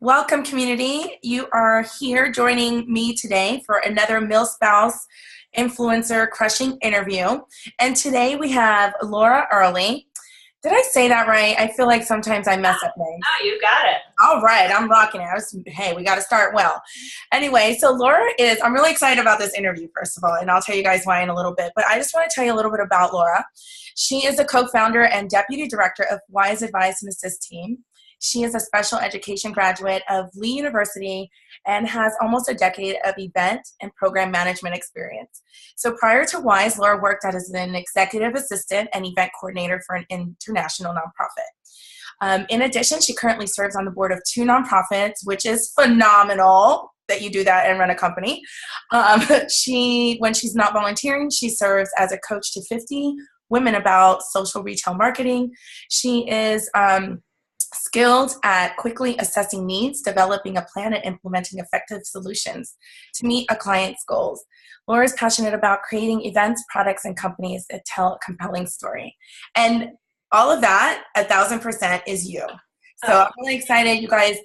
Welcome, community. You are here joining me today for another MilSpouse Influencer Crushing interview. And today we have Laura Early. Did I say that right? I feel like sometimes I mess up names. Oh, you got it. All right, I'm rocking it. Hey, we got to start well. Anyway, so Laura I'm really excited about this interview, first of all, and I'll tell you guys why in a little bit. But I just want to tell you a little bit about Laura. She is a co-founder and deputy director of Wise Advice and Assist team. She is a special education graduate of Lee University and has almost a decade of event and program management experience. So prior to Wise, Laura worked as an executive assistant and event coordinator for an international nonprofit. In addition, she currently serves on the board of 2 nonprofits, which is phenomenal that you do that and run a company. When she's not volunteering, she serves as a coach to 50 women about social retail marketing. She is skilled at quickly assessing needs, developing a plan, and implementing effective solutions to meet a client's goals. Laura is passionate about creating events, products, and companies that tell a compelling story. And all of that, 1,000% is you. So I'm really excited, you guys.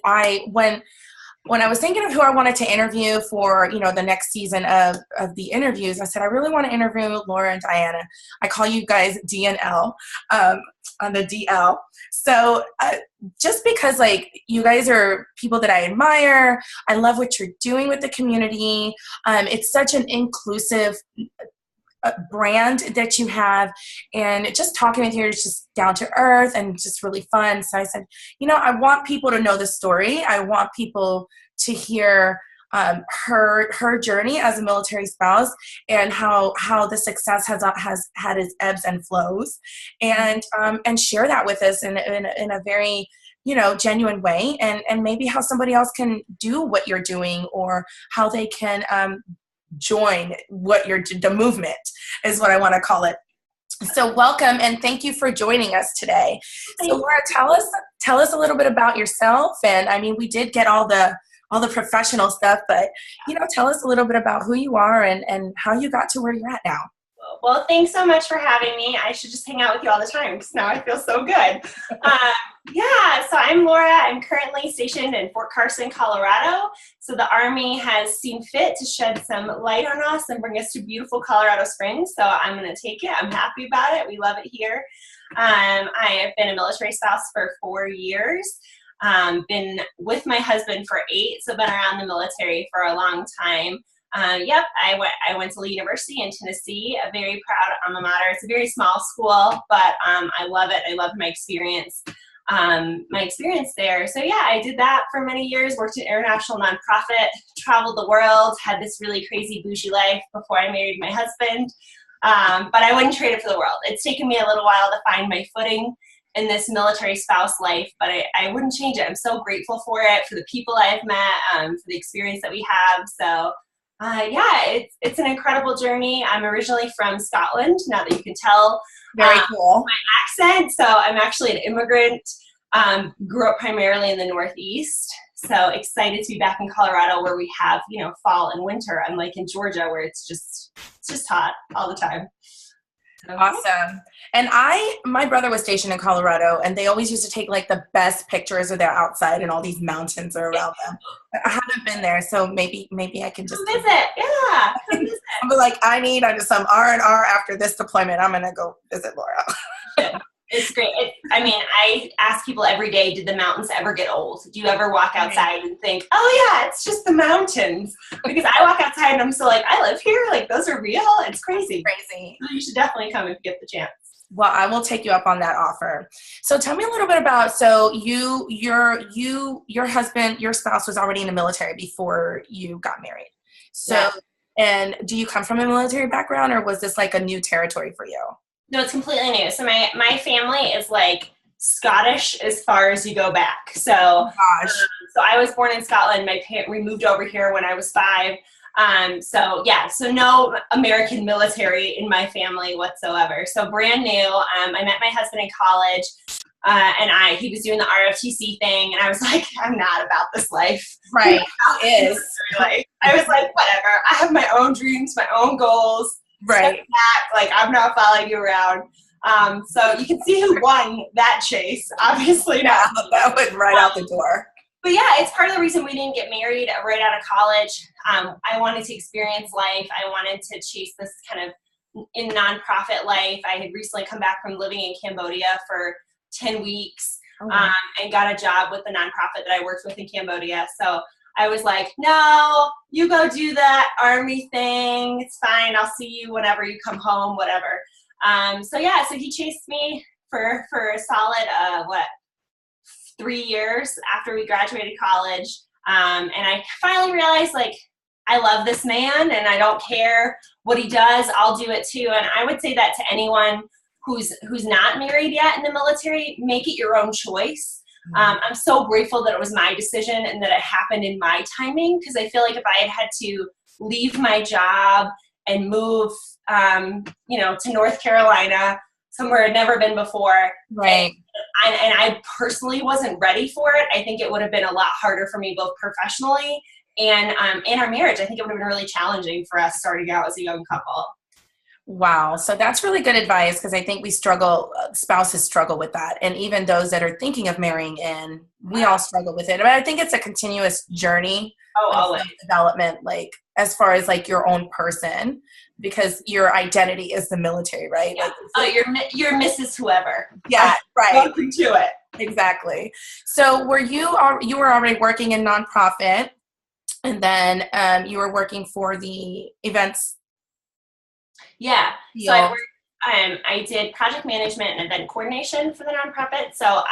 When I was thinking of who I wanted to interview for, the next season of the interviews, I said, I really want to interview Laura and Diana. I call you guys D and L on the DL. So just because you guys are people that I admire, I love what you're doing with the community. It's such an inclusive brand that you have, and just talking with you is just down to earth and just really fun. So I said, I want people to know the story. I want people to hear her journey as a military spouse and how the success has had its ebbs and flows, and share that with us in a very genuine way, and maybe how somebody else can do what you're doing, or how they can join the movement is what I want to call it. So welcome, and thank you for joining us today. So Laura, tell us a little bit about yourself. And I mean, we did get all the professional stuff, but tell us a little bit about who you are and how you got to where you're at now. Well, thanks so much for having me. I should just hang out with you all the time because now I feel so good. So I'm Laura. I'm currently stationed in Fort Carson, Colorado. So the Army has seen fit to shed some light on us and bring us to beautiful Colorado Springs. So I'm going to take it. I'm happy about it. We love it here. I have been a military spouse for 4 years. Been with my husband for 8, so been around the military for a long time. I went to Lee University in Tennessee, a very proud alma mater. It's a very small school, but I love it. I love my experience there. So yeah, I did that for many years, worked in international nonprofit, traveled the world, had this really crazy bougie life before I married my husband. But I wouldn't trade it for the world. It's taken me a little while to find my footing in this military spouse life, but I wouldn't change it. I'm so grateful for it, for the people I've met, for the experience that we have. So it's an incredible journey. I'm originally from Scotland, now that you can tell. Very cool. My accent. So I'm actually an immigrant, grew up primarily in the Northeast. So excited to be back in Colorado where we have, fall and winter, unlike in Georgia where it's just hot all the time. Awesome. And my brother was stationed in Colorado, and they always used to take the best pictures of their outside, and all these mountains are around them. I haven't been there, so maybe I can just visit. Yeah. I'm like, I need some R&R after this deployment. I'm gonna go visit Laura. It's great. I ask people every day, did the mountains ever get old? Do you ever walk outside and think, oh yeah, it's just the mountains? Because I walk outside and I'm still like, I live here. Those are real. It's crazy. You should definitely come if you get the chance. Well, I will take you up on that offer. So tell me a little bit about, your husband, your spouse was already in the military before you got married. So, yeah. And do you come from a military background, or was this a new territory for you? No, it's completely new. So my family is Scottish as far as you go back. So, so I was born in Scotland. We moved over here when I was 5. So no American military in my family whatsoever. So brand new. I met my husband in college, and he was doing the ROTC thing, and I was like, I'm not about this life. Right. How is? I was like, whatever. I have my own dreams, my own goals. Right. Back, I'm not following you around. So you can see who won that chase. Obviously not. That went right out the door. But yeah, it's part of the reason we didn't get married right out of college. I wanted to experience life. I wanted to chase this kind of in nonprofit life. I had recently come back from living in Cambodia for 10 weeks and got a job with the nonprofit that I worked with in Cambodia. So I was like, no, you go do that Army thing. It's fine. I'll see you whenever you come home, whatever. So he chased me for a solid, 3 years after we graduated college. And I finally realized, like, I love this man and I don't care what he does. I'll do it too. And I would say that to anyone who's not married yet in the military, make it your own choice. I'm so grateful that it was my decision and that it happened in my timing, because I feel like if I had to leave my job and move, to North Carolina, somewhere I'd never been before, right, and I personally wasn't ready for it, I think it would have been a lot harder for me both professionally and in our marriage. I think it would have been really challenging for us starting out as a young couple. Wow. So that's really good advice, because I think spouses struggle with that. And even those that are thinking of marrying in, we all struggle with it. But I think it's a continuous journey of development, like as far as like your own person, because your identity is the military, right? Yeah. Like, you're Mrs. Whoever. Yeah, right. Welcome to it. Exactly. So you were already working in nonprofit, and then you were working for the events. Yeah. So I did project management and event coordination for the nonprofit. So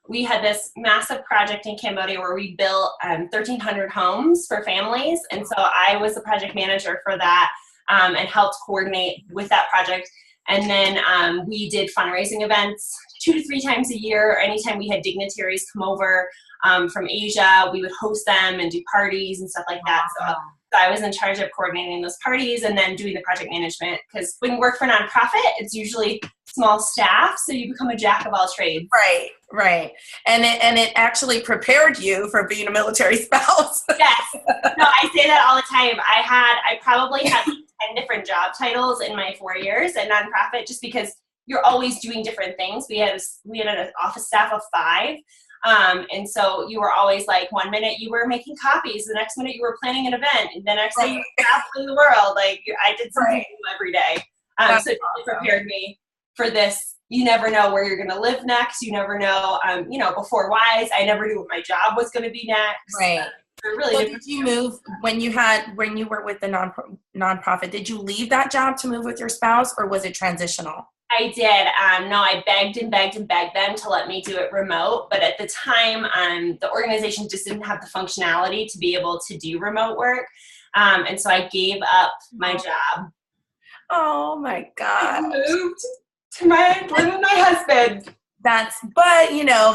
we had this massive project in Cambodia where we built 1,300 homes for families. And so I was the project manager for that and helped coordinate with that project. And then we did fundraising events 2 to 3 times a year. Anytime we had dignitaries come over from Asia, we would host them and do parties and stuff like that. So I was in charge of coordinating those parties and then doing the project management, because when you work for a nonprofit, it's usually small staff, so you become a jack of all trades. Right. And it actually prepared you for being a military spouse. Yes. No, I say that all the time. I probably had 10 different job titles in my 4 years at nonprofit, just because you're always doing different things. We had an office staff of 5. And so you were always like, one minute you were making copies, the next minute you were planning an event, and the next day you were traveling the world. Like, I did something new every day. So it really prepared me for this. You never know where you're going to live next. You never know. Before WISE, I never knew what my job was going to be next. Right. Really did you move when you were with the nonprofit? Did you leave that job to move with your spouse, or was it transitional? I did. No, I begged and begged and begged them to let me do it remote. But at the time, the organization just didn't have the functionality to be able to do remote work. And so I gave up my job. Oh my God. I moved to live with my husband. But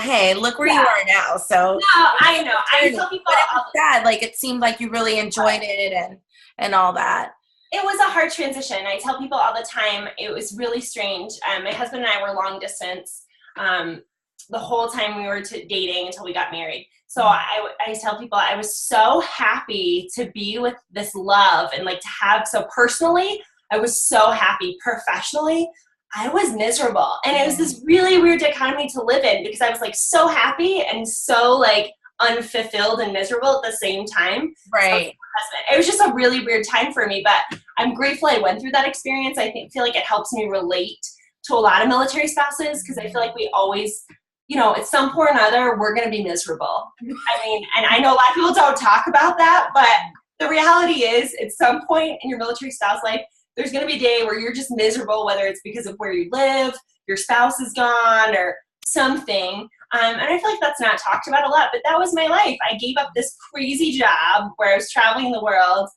hey, look where you are now. So no, I know. I tell people, but it was sad. Like, it seemed like you really enjoyed it and all that. It was a hard transition. I tell people all the time, it was really strange. My husband and I were long distance the whole time we were dating until we got married. So I tell people I was so happy to be with this love and like to have, so personally, I was so happy. Professionally, I was miserable. And it was this really weird dichotomy to live in, because I was like so happy and so like unfulfilled and miserable at the same time. Right. So it was just a really weird time for me, but I'm grateful I went through that experience. I feel like it helps me relate to a lot of military spouses, because I feel like we always, at some point or another, we're going to be miserable. I mean, and I know a lot of people don't talk about that, but the reality is at some point in your military spouse life, there's going to be a day where you're just miserable, whether it's because of where you live, your spouse is gone, or something. And I feel like that's not talked about a lot, but that was my life. I gave up this crazy job where I was traveling the world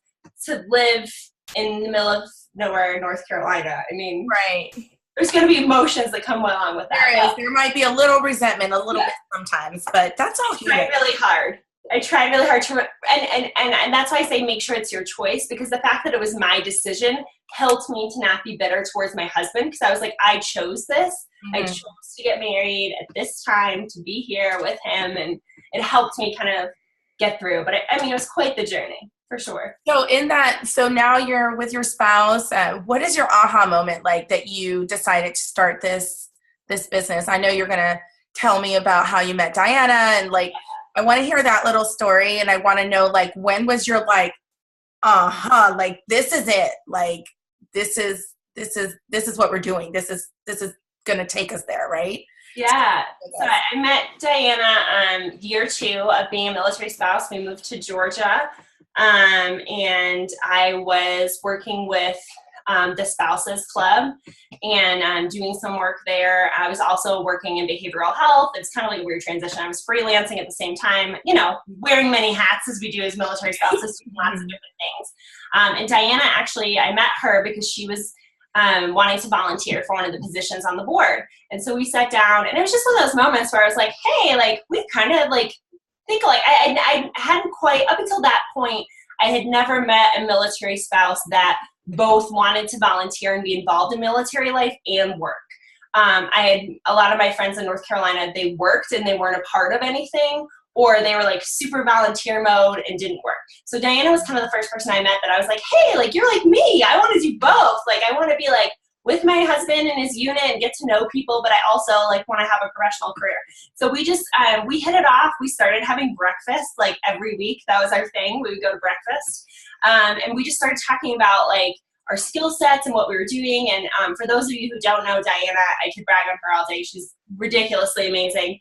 to live in the middle of nowhere, North Carolina. I mean, right. There's going to be emotions that come along with that. There is. There might be a little resentment, a little bit sometimes, but that's all. I tried really hard to, and that's why I say make sure it's your choice, because the fact that it was my decision helped me to not be bitter towards my husband, because I was like, I chose this. Mm-hmm. I chose to get married at this time, to be here with him, and it helped me kind of get through. But it was quite the journey, for sure. So now you're with your spouse. What is your aha moment like that you decided to start this business? I know you're going to tell me about how you met Diana, and like, I want to hear that little story, and I want to know, like, when was your like, like, this is it, like, this is what we're doing. This is gonna take us there, right? Yeah. So I met Diana year 2 of being a military spouse. We moved to Georgia, and I was working with the Spouses Club and doing some work there. I was also working in behavioral health. It's kind of like a weird transition. I was freelancing at the same time, you know, wearing many hats as we do as military spouses, doing lots of different things. And Diana, actually, I met her because she was wanting to volunteer for one of the positions on the board. And so we sat down, and it was just one of those moments where I was like, hey, like, we kind of like think like, I hadn't quite, up until that point, I had never met a military spouse that both wanted to volunteer and be involved in military life and work. I had a lot of my friends in North Carolina, they worked and they weren't a part of anything, or they were like super volunteer mode and didn't work. So Diana was kind of the first person I met that I was like, hey, like, you're like me. I want to do both. Like, I want to be like with my husband and his unit and get to know people, but I also like want to have a professional career. So we just, we hit it off. We started having breakfast like every week. That was our thing. We would go to breakfast. And we just started talking about like our skill sets and what we were doing. And for those of you who don't know Diana, I could brag on her all day. She's ridiculously amazing.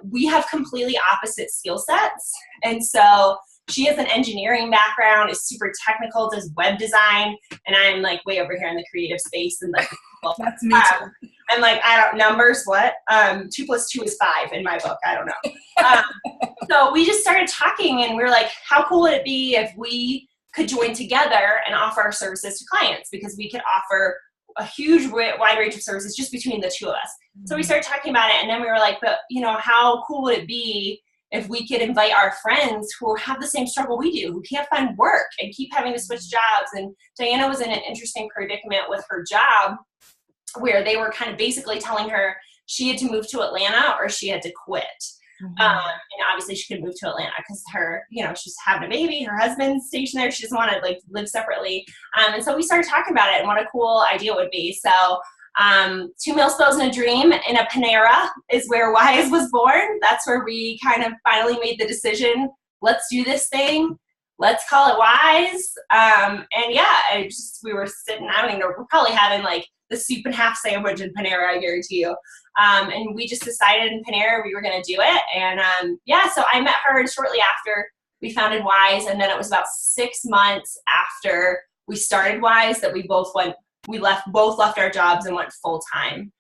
We have completely opposite skill sets. And so she has an engineering background, is super technical, does web design, and I'm like way over here in the creative space. And like, well, that's me too. I'm like, I don't, numbers, what? 2 + 2 is 5 in my book. I don't know. So we just started talking, and we were like, how cool would it be if we could join together and offer our services to clients? Because we could offer a huge wide range of services just between the two of us. So we started talking about it, and then we were like, but you know, how cool would it be if we could invite our friends who have the same struggle we do, who can't find work and keep having to switch jobs? And Diana was in an interesting predicament with her job where they were kind of basically telling her she had to move to Atlanta or she had to quit. And obviously she couldn't move to Atlanta because her, you know, she's having a baby, her husband's stationed there, she doesn't want to like live separately. And so we started talking about it and what a cool idea it would be. So 2 meal spells and a dream in a Panera is where Wise was born. That's where we kind of finally made the decision, let's do this thing. Let's call it Wise. And yeah, we were sitting, I don't even know, we're probably having like the soup and half sandwich in Panera, I guarantee you. And we just decided in Panera we were going to do it. And yeah, so I met her, and shortly after we founded Wise. And then it was about 6 months after we started Wise that we both left our jobs and went full time.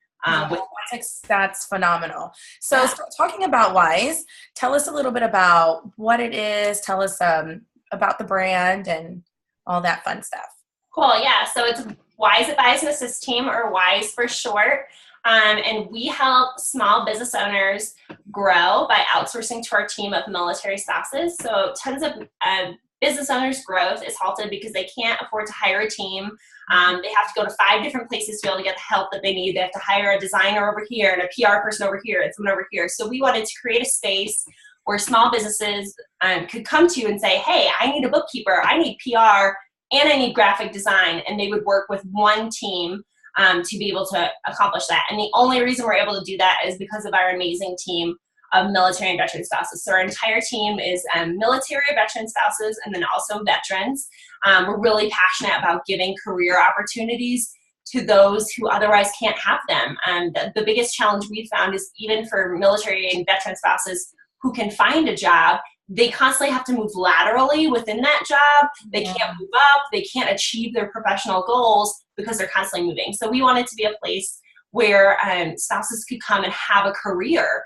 That's phenomenal. So talking about Wise, tell us a little bit about what it is. Tell us about the brand and all that fun stuff. Cool. Yeah. So it's Wise Advise and Assist Team, or Wise for short. And we help small business owners grow by outsourcing to our team of military spouses. So tons of business owners' growth is halted because they can't afford to hire a team. They have to go to 5 different places to be able to get the help that they need. They have to hire a designer over here and a PR person over here and someone over here. So we wanted to create a space where small businesses could come to and say, hey, I need a bookkeeper, I need PR, and I need graphic design. And they would work with one team to be able to accomplish that. And the only reason we're able to do that is because of our amazing team of military and veteran spouses. So our entire team is military veteran spouses and then also veterans. We're really passionate about giving career opportunities to those who otherwise can't have them. The biggest challenge we've found is even for military and veteran spouses who can find a job, they constantly have to move laterally within that job. They can't move up. They can't achieve their professional goals because they're constantly moving. So we want it to be a place where spouses could come and have a career,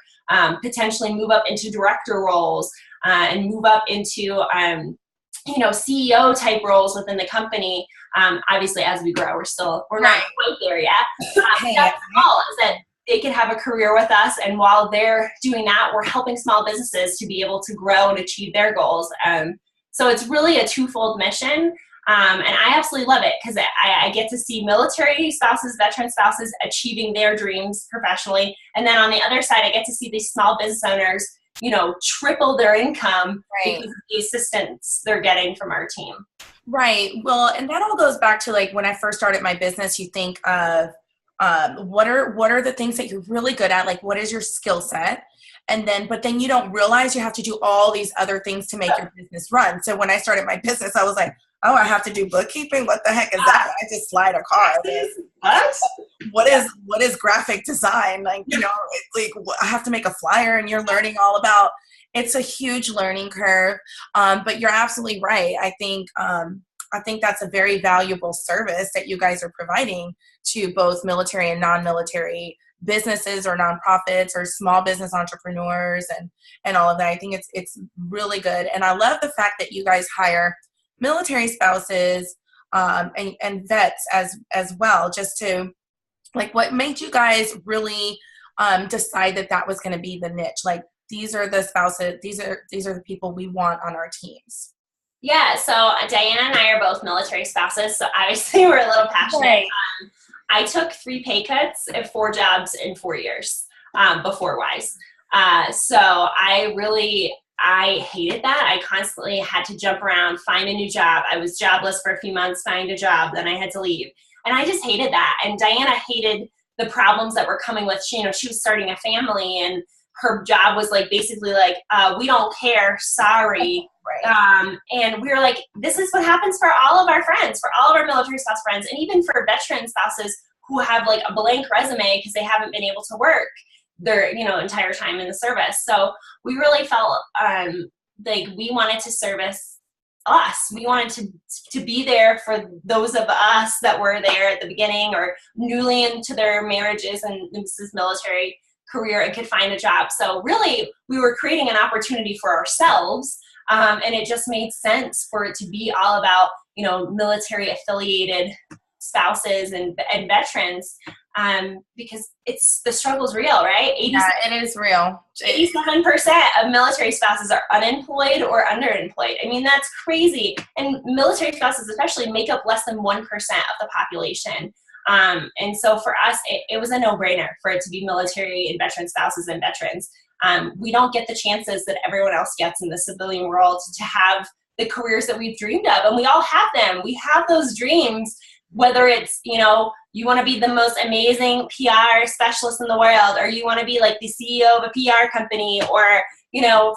potentially move up into director roles and move up into CEO type roles within the company. Obviously, as we grow, we're not quite there yet. That's all, is that they can have a career with us, and while they're doing that, we're helping small businesses to be able to grow and achieve their goals. So it's really a twofold mission. And I absolutely love it because I get to see military spouses, veteran spouses achieving their dreams professionally. And then on the other side, I get to see these small business owners, triple their income because of the assistance they're getting from our team. Right. Well, and that all goes back to like when I first started my business, you think of What are the things that you're really good at? Like, what is your skill set? And then, but then you don't realize you have to do all these other things to make your business run. So when I started my business, I was like, oh, I have to do bookkeeping. What the heck is that? I just slide a card. What is graphic design? Like, it's like I have to make a flyer, and you're learning all about. It's a huge learning curve. But you're absolutely right. I think that's a very valuable service that you guys are providing to both military and non-military businesses or nonprofits or small business entrepreneurs and all of that. I think it's really good. And I love the fact that you guys hire military spouses and vets as well, just to, like, what made you guys really decide that was going to be the niche? Like, these are the spouses, these are the people we want on our teams. Yeah, so Diana and I are both military spouses, so obviously we're a little passionate. Right. I took 3 pay cuts at 4 jobs in 4 years before WISE. So I hated that. I constantly had to jump around, find a new job. I was jobless for a few months, find a job, then I had to leave. And I just hated that. And Diana hated the problems that were coming with, she was starting a family, and her job was like basically like, we don't care, sorry. Right. And we were like, this is what happens for all of our friends, for all of our military spouse friends, and even for veteran spouses who have like a blank resume because they haven't been able to work their entire time in the service. So we really felt like we wanted to service us. We wanted to be there for those of us that were there at the beginning or newly into their marriages and this is military career and could find a job. So really we were creating an opportunity for ourselves. And it just made sense for it to be all about, military affiliated spouses and veterans, because the struggle's real, right? Yeah, it is real. 87% of military spouses are unemployed or underemployed. I mean, that's crazy. And military spouses especially make up less than 1% of the population. And so for us, it was a no-brainer for it to be military and veteran spouses and veterans. We don't get the chances that everyone else gets in the civilian world to have the careers that we've dreamed of. And we all have them. We have those dreams, whether it's, you want to be the most amazing PR specialist in the world, or you want to be like the CEO of a PR company, or,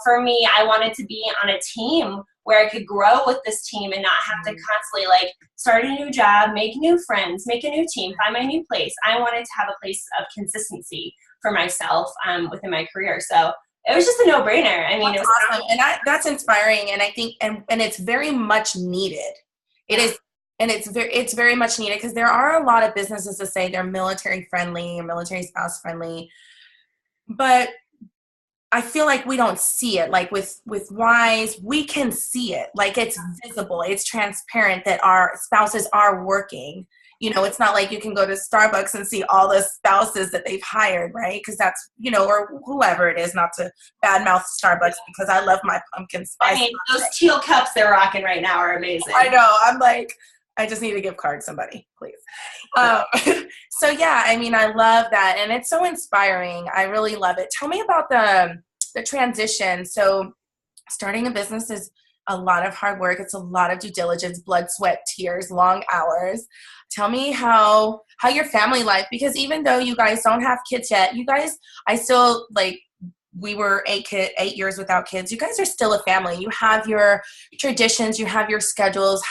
for me, I wanted to be on a team where I could grow with this team and not have to constantly like start a new job, make new friends, make a new team, find my new place. I wanted to have a place of consistency for myself within my career. So it was just a no-brainer. I mean, that's it was awesome. And that's inspiring. And I think, and it's very much needed. It is. And it's very much needed, because there are a lot of businesses that say they're military friendly or military spouse friendly, but I feel like we don't see it. Like with WISE, we can see it. Like, it's visible, it's transparent that our spouses are working. It's not like you can go to Starbucks and see all the spouses that they've hired, right? Because that's, or whoever it is, not to badmouth Starbucks, because I love my pumpkin spice. I mean, those teal cups they're rocking right now are amazing. I know. I'm like, I just need to gift card somebody, please. So yeah, I mean, I love that. And it's so inspiring. I really love it. Tell me about the transition. So starting a business is a lot of hard work. It's a lot of due diligence, blood, sweat, tears, long hours. Tell me how your family life, because even though you guys don't have kids yet, I still like, we were 8 years without kids. You guys are still a family. You have your traditions, you have your schedules.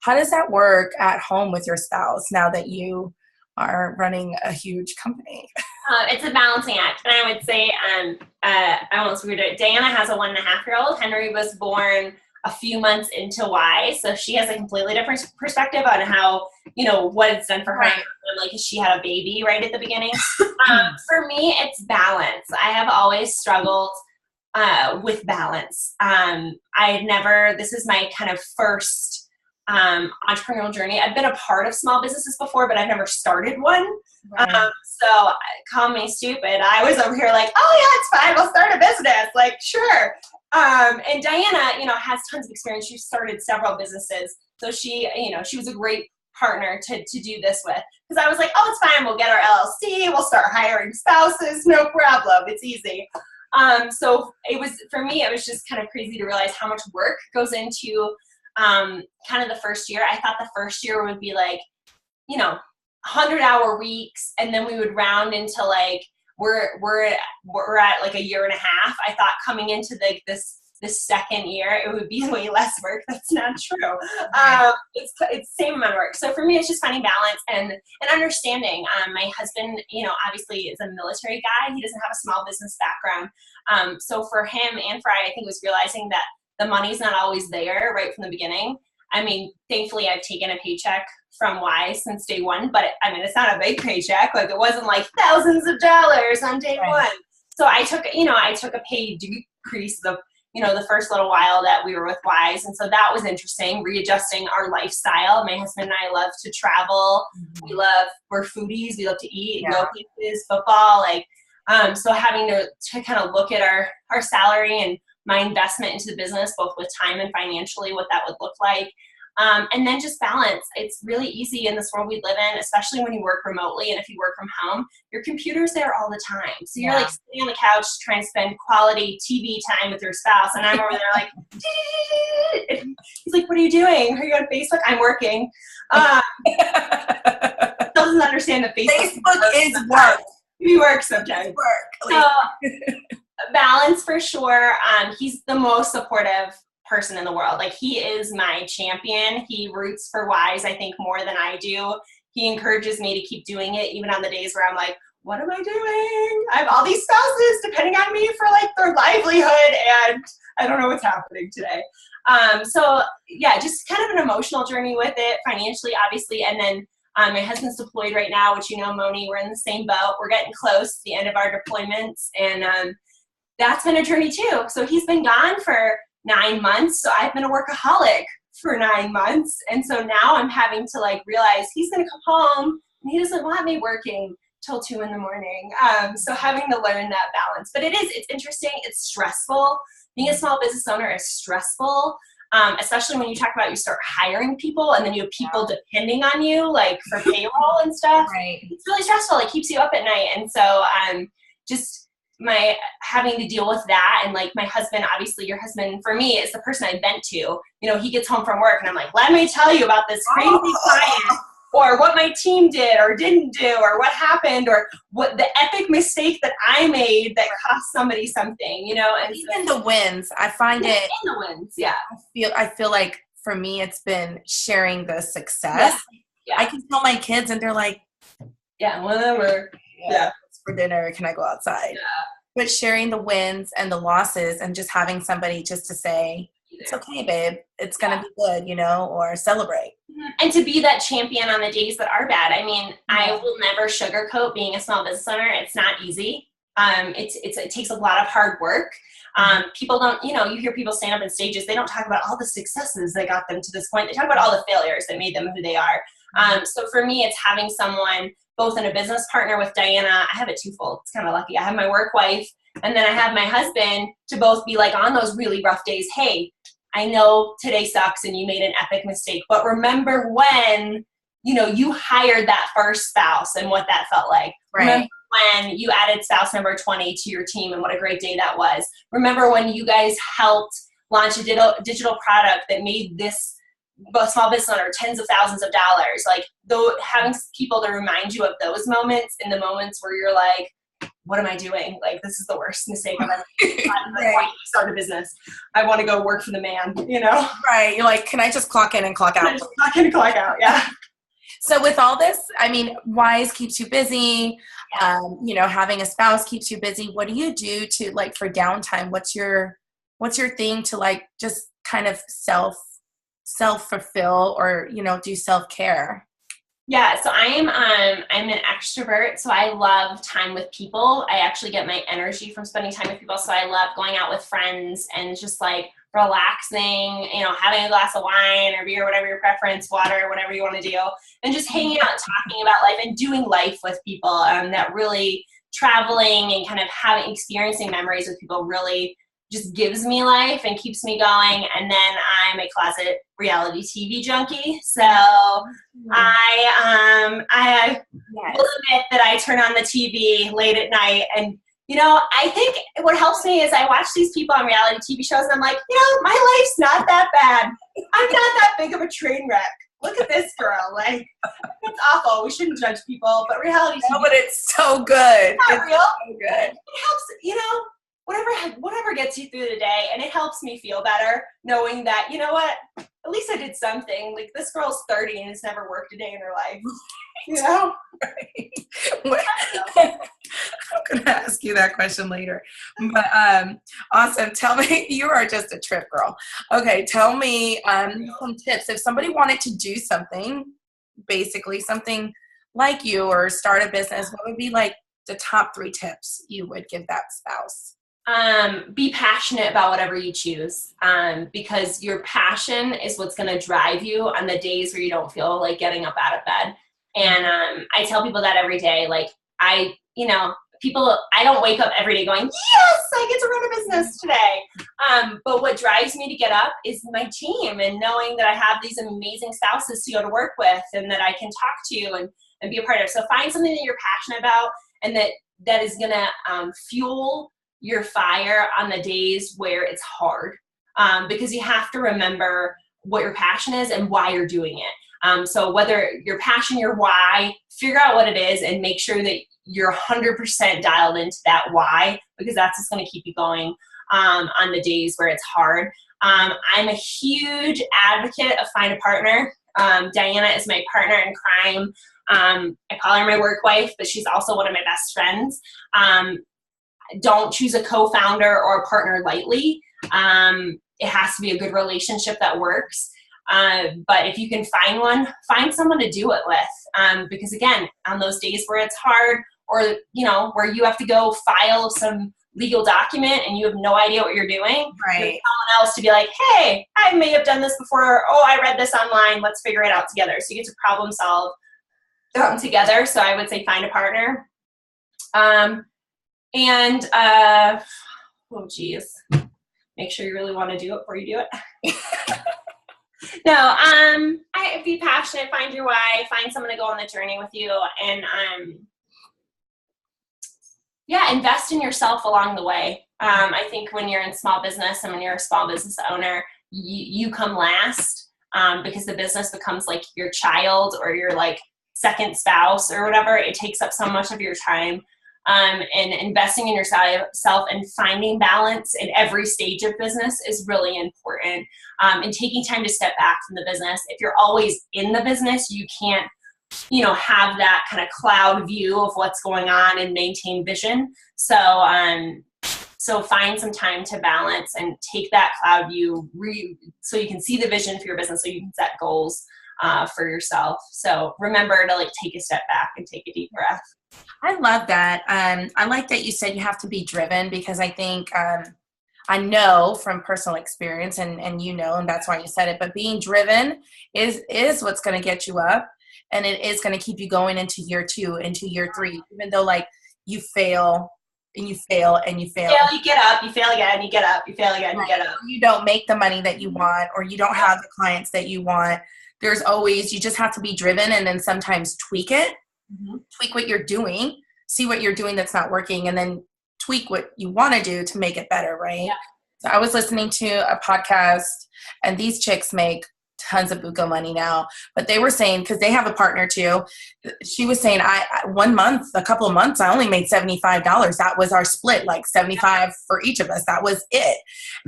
How does that work at home with your spouse now that you are running a huge company? It's a balancing act. And I would say, I almost weird it. Diana has a 1.5-year-old. Henry was born a few months into WISE. So she has a completely different perspective on how, what it's done for her. Right. Like, she had a baby right at the beginning. For me, it's balance. I have always struggled with balance. This is my kind of first entrepreneurial journey. I've been a part of small businesses before, but I've never started one. Right. So call me stupid. I was over here like, oh yeah, it's fine. We'll start a business. Like, sure. And Diana, has tons of experience. She started several businesses. So she was a great partner to do this with. Because I was like, oh, it's fine. We'll get our LLC. We'll start hiring spouses. No problem. It's easy. So for me, it was just kind of crazy to realize how much work goes into kind of the first year. I thought the first year would be like, 100-hour weeks, and then we would round into like we're at like a year and a half. I thought coming into like this second year it would be way less work. That's not true. It's the same amount of work. So for me, it's just finding balance and understanding. My husband, obviously is a military guy. He doesn't have a small business background. So for him and for I think it was realizing that the money's not always there right from the beginning. I mean, thankfully I've taken a paycheck from Wise since day one, but it's not a big paycheck. Like it wasn't like thousands of dollars on day one. So I took a pay decrease the first little while that we were with Wise. And so that was interesting, readjusting our lifestyle. My husband and I love to travel. Mm-hmm. We're foodies. We love to eat, go places, football. So having to kind of look at our salary and my investment into the business, both with time and financially, what that would look like. And then just balance. It's really easy in this world we live in, especially when you work remotely. And if you work from home, your computer's there all the time. So you're like sitting on the couch trying to spend quality TV time with your spouse. And I'm over there like, he's like, what are you doing? Are you on Facebook? I'm working. Doesn't understand that Facebook is work. We work sometimes. So balance for sure. He's the most supportive person in the world. Like he is my champion. He roots for Wise, I think, more than I do. He encourages me to keep doing it, even on the days where I'm like, what am I doing? I have all these spouses depending on me for like their livelihood and I don't know what's happening today. So yeah, just kind of an emotional journey with it, financially, obviously. And then my husband's deployed right now, which Moni, we're in the same boat. We're getting close to the end of our deployments. And that's been a journey too. So he's been gone for 9 months. So I've been a workaholic for 9 months. And so now I'm having to like realize he's going to come home and he doesn't want me working till 2 a.m. So having to learn that balance, but it's interesting. It's stressful. Being a small business owner is stressful. Especially when you talk about you start hiring people and then you have people depending on you like for payroll and stuff. Right. It's really stressful. It keeps you up at night. And so just my having to deal with that. And like my husband, obviously your husband for me is the person I vent to. He gets home from work and I'm like, let me tell you about this crazy client or what my team did or didn't do or what happened or what the epic mistake that I made that cost somebody something, and even the wins. I find it in the wins. Yeah. I feel like for me, it's been sharing the success. Yeah. I can tell my kids and they're like, yeah, whatever. Yeah. For dinner, can I go outside? Yeah. But sharing the wins and the losses and just having somebody just to say, it's okay, babe, it's going to be good, or celebrate. And to be that champion on the days that are bad. I will never sugarcoat being a small business owner. It's not easy. It takes a lot of hard work. People don't, you hear people stand up on stages. They don't talk about all the successes that got them to this point. They talk about all the failures that made them who they are. So for me, it's having someone both in a business partner with Diana. I have it twofold. It's kind of lucky. I have my work wife and then I have my husband to both be like on those really rough days. Hey, I know today sucks and you made an epic mistake, but remember when, you hired that first spouse and what that felt like. Right. Remember when you added spouse number 20 to your team and what a great day that was. Remember when you guys helped launch a digital product that made this small business owner tens of thousands of dollars. Like having people to remind you of those moments and the moments where you're like, what am I doing? Like, this is the worst mistake I've ever made. I want to start a business. I want to go work for the man, Right. You're like, can I just clock in and clock out? Clock in and clock out, yeah. So with all this, Wise keeps you busy. Yeah. Having a spouse keeps you busy. What do you do to like for downtime? What's your thing to like just kind of self-fulfill or, do self-care? Yeah, so I'm an extrovert, so I love time with people. I actually get my energy from spending time with people, so I love going out with friends and just like relaxing, having a glass of wine or beer, whatever your preference, water, whatever you want to do, and just hanging out, talking about life and doing life with people. That really traveling and kind of experiencing memories with people really just gives me life and keeps me going. And then I'm a closet reality TV junkie. So I will admit that I turn on the TV late at night. And, I think what helps me is I watch these people on reality TV shows and I'm like, my life's not that bad. I'm not that big of a train wreck. look at this girl. Like, it's awful. We shouldn't judge people, but reality TV. No, but it's so good. It's not real. So good. It helps, you know, whatever gets you through the day, and it helps me feel better knowing that, you know what, at least I did something. Like, this girl's 30 and has never worked a day in her life. You know? Right. I'm going to ask you that question later. But awesome. Tell me, you are just a trip girl. Okay, tell me some tips. If somebody wanted to do something, basically something like you or start a business, what would be like the top 3 tips you would give that spouse? Be passionate about whatever you choose, because your passion is what's going to drive you on the days where you don't feel like getting up out of bed. And I tell people that every day. Like, I don't wake up every day going, yes, I get to run a business today. But what drives me to get up is my team, and knowing that I have these amazing spouses to go to work with and that I can talk to and be a part of. So find something that you're passionate about and that is going to fuel your fire on the days where it's hard, because you have to remember what your passion is and why you're doing it. So whether your passion, your why, figure out what it is and make sure that you're 100% dialed into that why, because that's just going to keep you going on the days where it's hard. I'm a huge advocate of find a partner. Diana is my partner in crime. I call her my work wife, but she's also one of my best friends. Don't choose a co-founder or a partner lightly. It has to be a good relationship that works. But if you can find one, find someone to do it with. Because again, on those days where it's hard, or, you know, where you have to go file some legal document and you have no idea what you're doing, right? Someone else to be like, hey, I may have done this before. Oh, I read this online. Let's figure it out together. So you get to problem solve together. So I would say find a partner. Oh geez, make sure you really want to do it before you do it. No, I be passionate, find your why, find someone to go on the journey with you, and invest in yourself along the way. I think when you're in small business and when you're a small business owner, you come last, because the business becomes like your child or your like second spouse or whatever. It takes up so much of your time. And investing in yourself and finding balance in every stage of business is really important. And taking time to step back from the business. If you're always in the business, you can't, have that kind of cloud view of what's going on and maintain vision. So find some time to balance and take that cloud view so you can see the vision for your business, so you can set goals for yourself. So remember to like take a step back and take a deep breath. I love that. I like that you said you have to be driven, because I think I know from personal experience, and and that's why you said it, but being driven is what's going to get you up, and it is going to keep you going into year 2, into year 3, even though like you fail and you fail and you fail. You get up, you fail again, you get up, you fail again, you get up. You don't make the money that you want, or you don't have the clients that you want. There's always, you just have to be driven, and then sometimes tweak it. Mm-hmm. Tweak what you're doing, see what you're doing that's not working, and then tweak what you want to do to make it better, right? Yeah. So I was listening to a podcast, and these chicks make tons of buco money now, but they were saying, because they have a partner too, she was saying, a couple of months, I only made $75. That was our split, like 75 for each of us. That was it.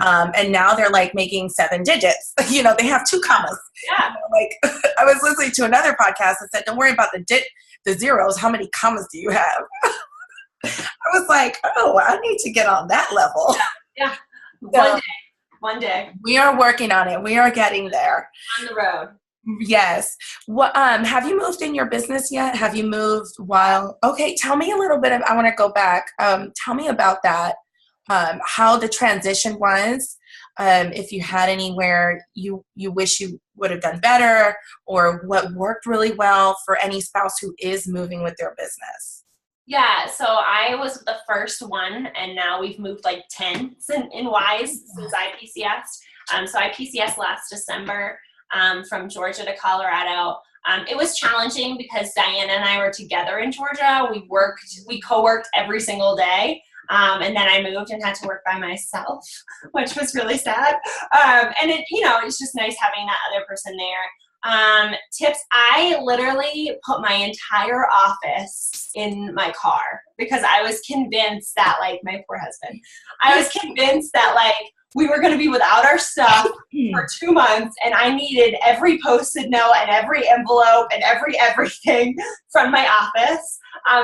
And now they're like making 7 digits. They have 2 commas. Yeah. Like I was listening to another podcast that said, don't worry about the zeros. How many commas do you have? I was like, oh, I need to get on that level. Yeah. So, one day. We are working on it. We are getting there. On the road. Yes. Well, have you moved in your business yet? Have you moved while? Okay. Tell me a little bit I want to go back. Tell me about that. How the transition was. If you had anywhere you wish you would have done better, or what worked really well for any spouse who is moving with their business. Yeah, so I was the first one, and now we've moved like 10 in Wise since I PCS'd. So I PCS'd last December from Georgia to Colorado. It was challenging because Diana and I were together in Georgia. We co-worked every single day. And then I moved and had to work by myself, which was really sad. And it's just nice having that other person there. Tips, I literally put my entire office in my car because I was convinced that, like, my poor husband, I was convinced that, like, we were going to be without our stuff for 2 months, and I needed every Post-it note and every envelope and everything from my office.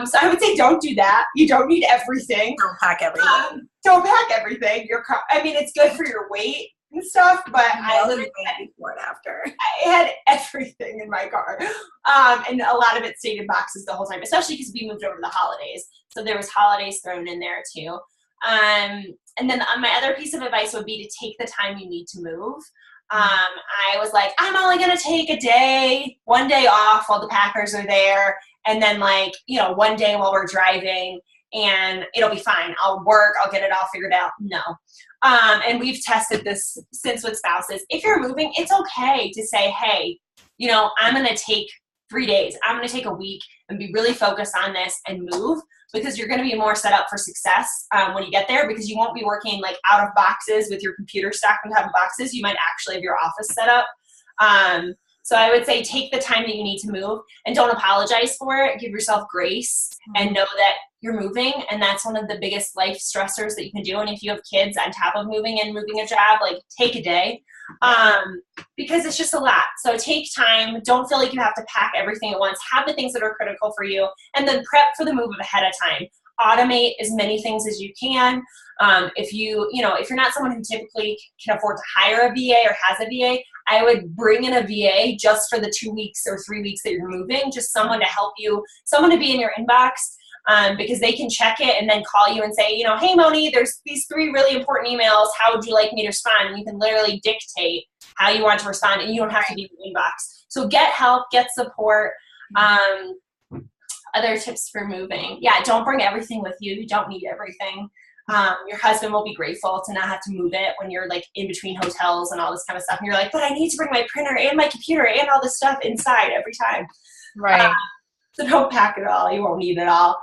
So I would say don't do that. You don't need everything. Don't pack everything. Don't pack everything. Your car, I mean, it's good for your weight and stuff, but I literally before and after. I had everything in my car. And a lot of it stayed in boxes the whole time, especially because we moved over the holidays. So there was holidays thrown in there too. And then my other piece of advice would be to take the time you need to move. I was like, I'm only going to take one day off while the Packers are there. And then, like, you know, one day while we're driving, and it'll be fine. I'll work. I'll get it all figured out. No. And we've tested this since with spouses. If you're moving, it's okay to say, hey, you know, I'm going to take 3 days. I'm going to take a week and be really focused on this and move, because you're going to be more set up for success when you get there, because you won't be working like out of boxes with your computer stacked on top of boxes. You might actually have your office set up. So I would say take the time that you need to move and don't apologize for it. Give yourself grace and know that you're moving, and that's one of the biggest life stressors that you can do. And if you have kids on top of moving and moving a job, like, take a day because it's just a lot. So take time. Don't feel like you have to pack everything at once. Have the things that are critical for you, and then prep for the move ahead of time. Automate as many things as you can. If you're not someone who typically can afford to hire a VA or has a VA, I would bring in a VA just for the 2 weeks or 3 weeks that you're moving, just someone to help you, someone to be in your inbox, because they can check it and then call you and say, you know, hey, Moni, there's these 3 really important emails. How would you like me to respond? And you can literally dictate how you want to respond, and you don't have to be in the inbox. So get help, get support. Other tips for moving. Yeah, don't bring everything with you. You don't need everything. Your husband will be grateful to not have to move it when you're like in between hotels and all this kind of stuff. And you're like, but I need to bring my printer and my computer and all this stuff inside every time. Right. So don't pack it all. You won't need it all.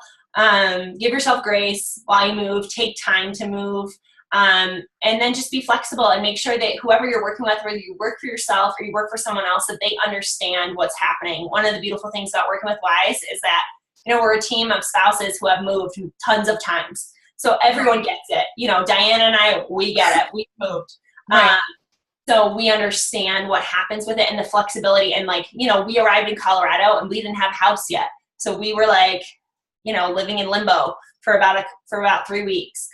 Give yourself grace while you move. Take time to move. And then just be flexible and make sure that whoever you're working with, whether you work for yourself or you work for someone else, that they understand what's happening. One of the beautiful things about working with Wise is that, you know, we're a team of spouses who have moved tons of times. So everyone gets it. You know, Diana and I, we get it. We moved. Right. So we understand what happens with it and the flexibility. And, like, you know, we arrived in Colorado and we didn't have a house yet. So we were like, you know, living in limbo for about 3 weeks.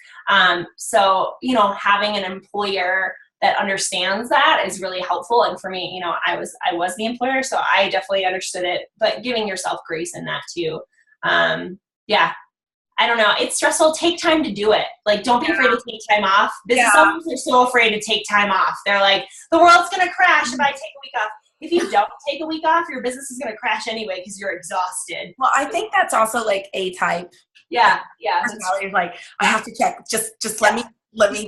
So, you know, having an employer that understands that is really helpful. And for me, you know, I was the employer, so I definitely understood it, but giving yourself grace in that too. Yeah. I don't know. It's stressful. Take time to do it. Like, don't be afraid to take time off. Business owners are so afraid to take time off. They're like, the world's going to crash if I take a week off. If you don't take a week off, your business is going to crash anyway because you're exhausted. Well, I think that's also like A-type. Yeah. Personality, like, I have to check. Just let me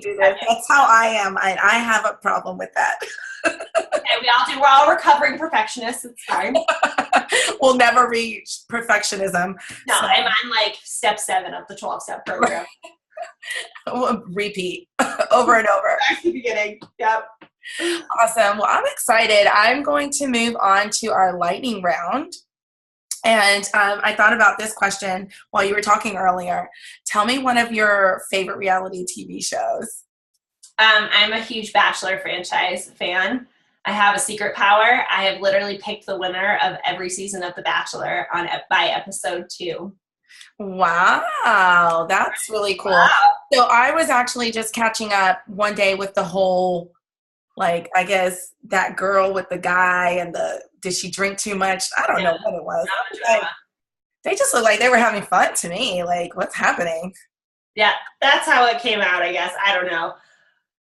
do this. That's how I am. I have a problem with that. Okay, we all do. We're all recovering perfectionists. It's fine. We'll never reach perfectionism. No, so. I'm on like step 7 of the 12-step program. Repeat over and over. Back to the beginning. Yep. Awesome. Well, I'm excited. I'm going to move on to our lightning round. And I thought about this question while you were talking earlier. Tell me one of your favorite reality TV shows. I'm a huge Bachelor franchise fan. I have a secret power. I have literally picked the winner of every season of The Bachelor by episode 2. Wow, that's really cool. Wow. So I was actually just catching up one day with the whole, like, I guess that girl with the guy and did she drink too much? I don't know what it was. Like, they just looked like they were having fun to me. Like, what's happening? Yeah, that's how it came out, I guess. I don't know.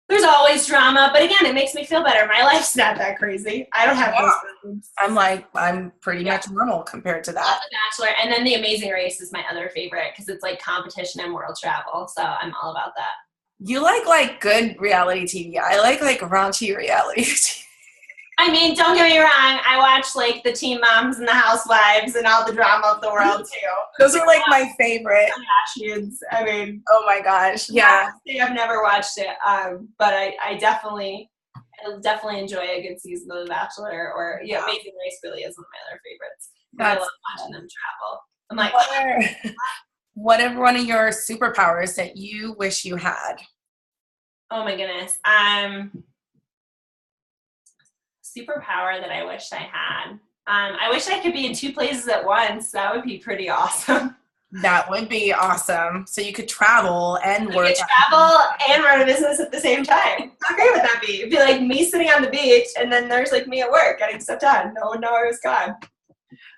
There's always drama, but again, it makes me feel better. My life's not that crazy. I don't have those problems. I'm pretty much normal compared to that. Love The Bachelor, and then The Amazing Race is my other favorite because it's like competition and world travel, so I'm all about that. You like good reality TV. I like raunchy reality TV. I mean, don't get me wrong. I watch like the Teen Moms and the Housewives and all the drama of the world too. Those are like my favorite. Kardashians. I mean, oh my gosh, yeah. I've never watched it, but I definitely I definitely enjoy a good season of The Bachelor, or Amazing Race really is one of my other favorites. I love watching them travel. I'm like, what are one of your superpowers that you wish you had? Oh my goodness. Superpower that I wish I had. I wish I could be in 2 places at once. That would be pretty awesome. That would be awesome. So you could travel and work. Travel and run a business at the same time. How great would that be? It'd be like me sitting on the beach, and then there's like me at work getting stuff done. No one know I was gone.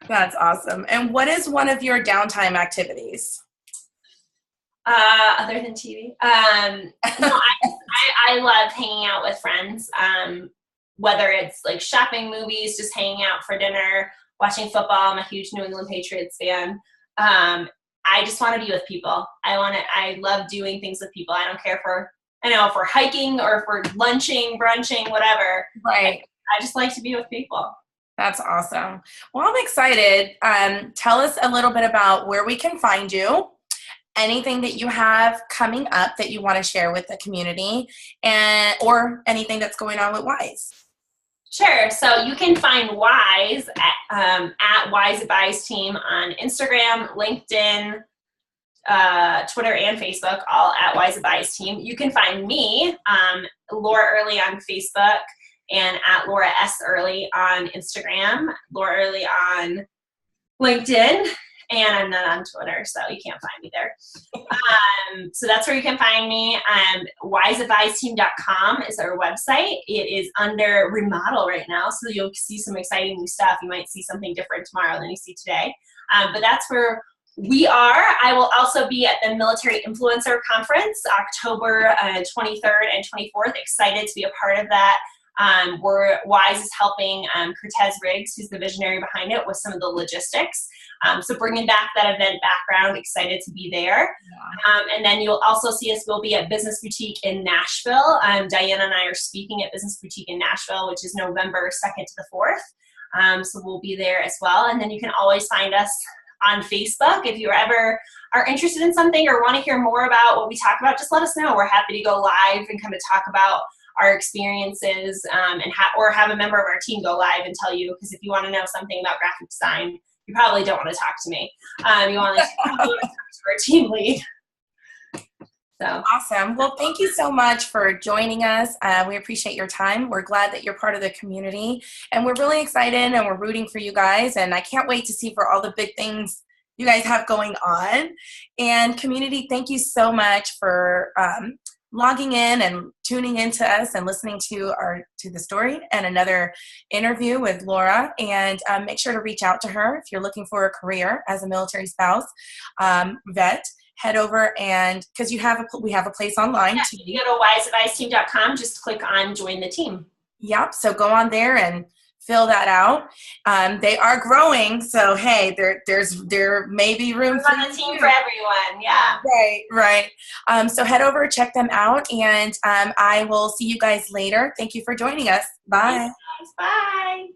That's awesome. And what is one of your downtime activities? Other than TV? No, I love hanging out with friends. Whether it's like shopping, movies, just hanging out for dinner, watching football. I'm a huge New England Patriots fan. I just want to be with people. I love doing things with people. I don't care if we're hiking or if we're lunching, brunching, whatever. Right. I just like to be with people. That's awesome. Well, I'm excited. Tell us a little bit about where we can find you, anything that you have coming up that you want to share with the community, or anything that's going on with Wise. Sure. So you can find Wise at Wise Advise Team on Instagram, LinkedIn, Twitter, and Facebook, all at Wise Advise Team. You can find me, Laura Early, on Facebook, and at Laura S. Early on Instagram, Laura Early on LinkedIn, and I'm not on Twitter, so you can't find me there. So that's where you can find me. WiseAdviseTeam.com is our website. It is under remodel right now, so you'll see some exciting new stuff. You might see something different tomorrow than you see today. But that's where we are. I will also be at the Military Influencer Conference, October 23rd and 24th. Excited to be a part of that. Wise is helping Cortez Riggs, who's the visionary behind it, with some of the logistics. So bringing back that event background, excited to be there. And then you'll also see us, we'll be at Business Boutique in Nashville. Diana and I are speaking at Business Boutique in Nashville, which is November 2nd to the 4th. So we'll be there as well. And then you can always find us on Facebook. If you ever are interested in something or want to hear more about what we talk about, just let us know. We're happy to go live and kind of talk about our experiences, or have a member of our team go live and tell you, because if you want to know something about graphic design, you probably don't want to talk to me. You want to talk to our team lead. So awesome. Well, thank you so much for joining us. We appreciate your time. We're glad that you're part of the community, and we're really excited and we're rooting for you guys. And I can't wait to see for all the big things you guys have going on. And community, thank you so much for logging in and tuning into us and listening to the story and another interview with Laura. And make sure to reach out to her if you're looking for a career as a military spouse vet. Head over, and because we have a place online. Yeah, you go to wiseadviceteam.com, just click on join the team. Yep. So go on there and fill that out. They are growing, so hey, there may be room for the team for everyone. Yeah. Right. So head over, check them out, and I will see you guys later. Thank you for joining us. Bye. Thanks. Bye.